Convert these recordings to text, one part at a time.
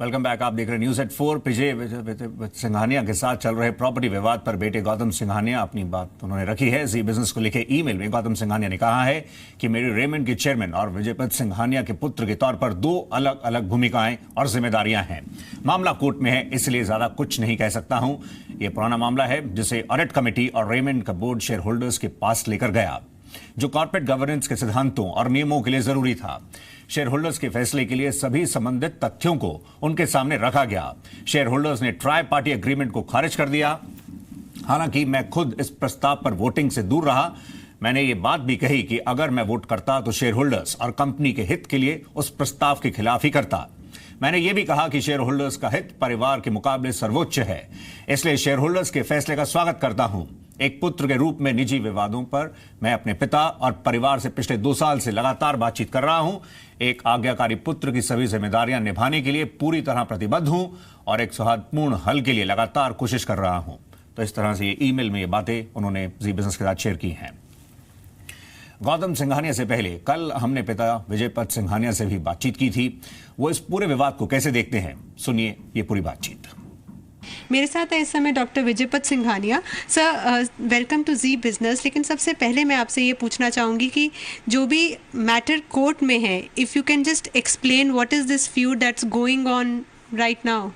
Welcome back. आप देख रहे हैं न्यूज एट 4। विजय सिंघानिया के साथ चल रहे प्रॉपर्टी विवाद पर बेटे गौतम सिंघानिया अपनी बात उन्होंने रखी है। जी बिजनेस को लिखे ईमेल में गौतम सिंघानिया ने कहा है कि मेरी रेमंड के चेयरमैन और विजयपत सिंघानिया के पुत्र के तौर पर दो अलग अलग भूमिकाएं और जिम्मेदारियां हैं। मामला कोर्ट में है, इसलिए ज्यादा कुछ नहीं कह सकता हूं। यह पुराना मामला है जिसे ऑडिट कमेटी और रेमंड का बोर्ड शेयर होल्डर्स के पास लेकर गया, जो कॉर्पोरेट गवर्नेंस के सिद्धांतों और नियमों के लिए जरूरी था। शेयर होल्डर्स के फैसले के लिए सभी संबंधित तथ्यों को उनके सामने रखा गया। शेयर होल्डर्स ने ट्राई पार्टी एग्रीमेंट को खारिज कर दिया। हालांकि मैं खुद इस प्रस्ताव पर वोटिंग से दूर रहा। मैंने ये बात भी कही कि अगर मैं वोट करता तो शेयर होल्डर्स और कंपनी के हित के लिए उस प्रस्ताव के खिलाफ ही करता। मैंने ये भी कहा कि शेयर होल्डर्स का हित परिवार के मुकाबले सर्वोच्च है, इसलिए शेयर होल्डर्स के फैसले का स्वागत करता हूं। एक पुत्र के रूप में निजी विवादों पर मैं अपने पिता और परिवार से पिछले 2 साल से लगातार बातचीत कर रहा हूं। एक आज्ञाकारी पुत्र की सभी जिम्मेदारियां निभाने के लिए पूरी तरह प्रतिबद्ध हूं और एक सौहार्दपूर्ण हल के लिए लगातार कोशिश कर रहा हूं। तो इस तरह से ये ईमेल में ये बातें उन्होंने जी बिजनेस के साथ शेयर की हैं। गौतम सिंघानिया से पहले कल हमने पिता विजयपत सिंघानिया से भी बातचीत की थी। वो इस पूरे विवाद को कैसे देखते हैं, सुनिए ये पूरी बातचीत। मेरे साथ है इस समय doctor Vijaypat Singhania. Sir, welcome to Zee business. लेकिन सबसे पहले मैं आपसे ये पूछना चाहूँगी कि जो भी मैटर कोर्ट में है, if you can just explain what is this feud that's going on right now.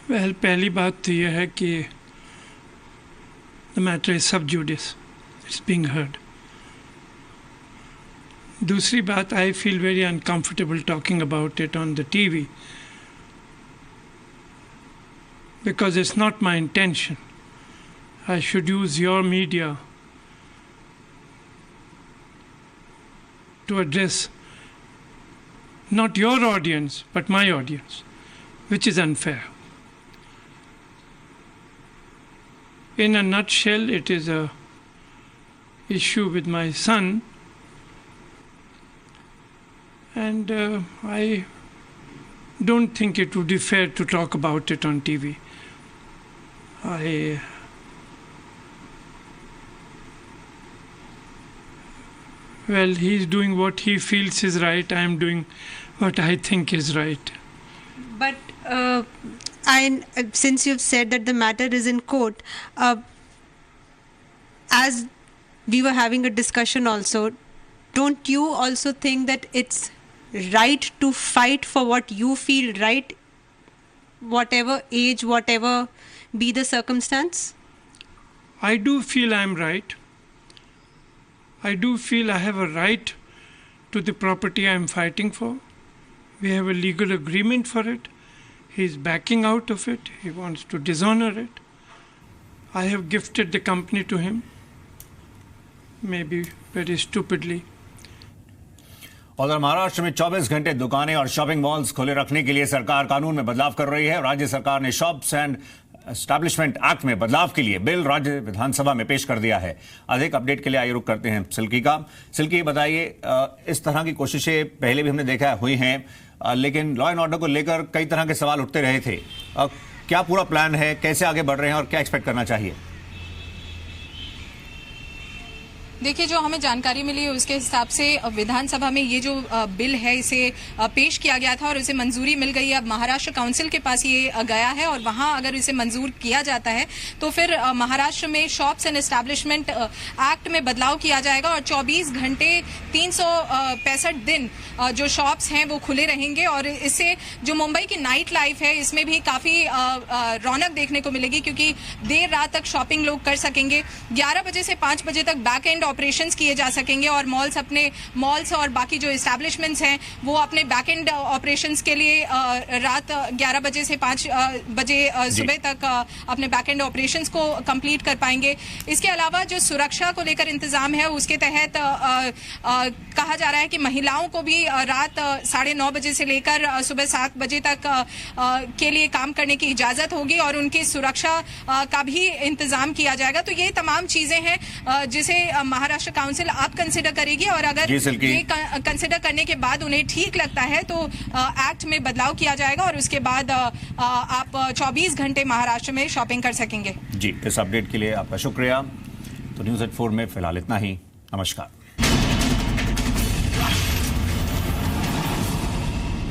Well, पहली बात तो यह है कि द मैटर इज सब जुडिस, इट्स बीइंग हर्ड। दूसरी बात, I feel very uncomfortable talking about it on the TV because it's not my intention. I should use your media to address not your audience but my audience, which is unfair. In a nutshell, it is a issue with my son. And I don't think it would be fair to talk about it on TV. Well, he's doing what he feels is right. I am doing what I think is right. But since you've said that the matter is in court, as we were having a discussion also, don't you also think that it's right to fight for what you feel right, whatever age, whatever be the circumstance? I do feel I'm right. I do feel I have a right to the property I'm fighting for. We have a legal agreement for it. He's backing out of it. He wants to dishonor it. I have gifted the company to him, maybe very stupidly. उधर महाराष्ट्र में 24 घंटे दुकानें और shopping malls खुले रखने के लिए सरकार कानून में बदलाव कर रही है। राज्य सरकार ने शॉप्स एंड एस्टैब्लिशमेंट एक्ट में बदलाव के लिए बिल राज्य विधानसभा में पेश कर दिया है। अधिक अपडेट के लिए आइए रुक करते हैं सिल्की का। सिल्की, बताइए, इस तरह की कोशिशें पहले भी हमने देखा हुई हैं, लेकिन लॉ एंड ऑर्डर को लेकर कई तरह के सवाल उठते रहे थे। क्या पूरा प्लान है, कैसे आगे बढ़ रहे हैं और क्या एक्सपेक्ट करना चाहिए? देखिए, जो हमें जानकारी मिली है उसके हिसाब से विधानसभा में ये जो बिल है इसे पेश किया गया था और उसे मंजूरी मिल गई है। अब महाराष्ट्र काउंसिल के पास ये गया है और वहां अगर इसे मंजूर किया जाता है तो फिर महाराष्ट्र में शॉप्स एंड एस्टैब्लिशमेंट एक्ट में बदलाव किया जाएगा और 24 घंटे 365 दिन जो शॉप्स हैं वो खुले रहेंगे। और इससे जो मुंबई की नाइट लाइफ है इसमें भी काफी रौनक देखने को मिलेगी, क्योंकि देर रात तक शॉपिंग लोग कर सकेंगे। 11 बजे से 5 बजे तक बैक एंड ऑपरेशंस किए जा सकेंगे और मॉल्स और बाकी जो एस्टैब्लिशमेंट्स हैं वो अपने बैक एंड ऑपरेशंस के लिए रात 11 बजे से 5 बजे सुबह तक अपने बैक एंड ऑपरेशंस को कंप्लीट कर पाएंगे। इसके अलावा जो सुरक्षा को लेकर इंतजाम है उसके तहत कहा जा रहा है कि महिलाओं को भी रात 9:30 बजे से लेकर सुबह 7 बजे तक के लिए काम करने की इजाजत होगी और उनकी सुरक्षा का भी इंतजाम किया जाएगा। तो ये तमाम चीजें हैं जिसे महाराष्ट्र काउंसिल आप कंसिडर करेगी और अगर ये कंसिडर करने के बाद उन्हें ठीक लगता है तो एक्ट में बदलाव किया जाएगा और उसके बाद आप 24 घंटे महाराष्ट्र में शॉपिंग कर सकेंगे। जी, इस अपडेट के लिए आपका शुक्रिया। तो न्यूज़ एट 4 में फिलहाल इतना ही। नमस्कार।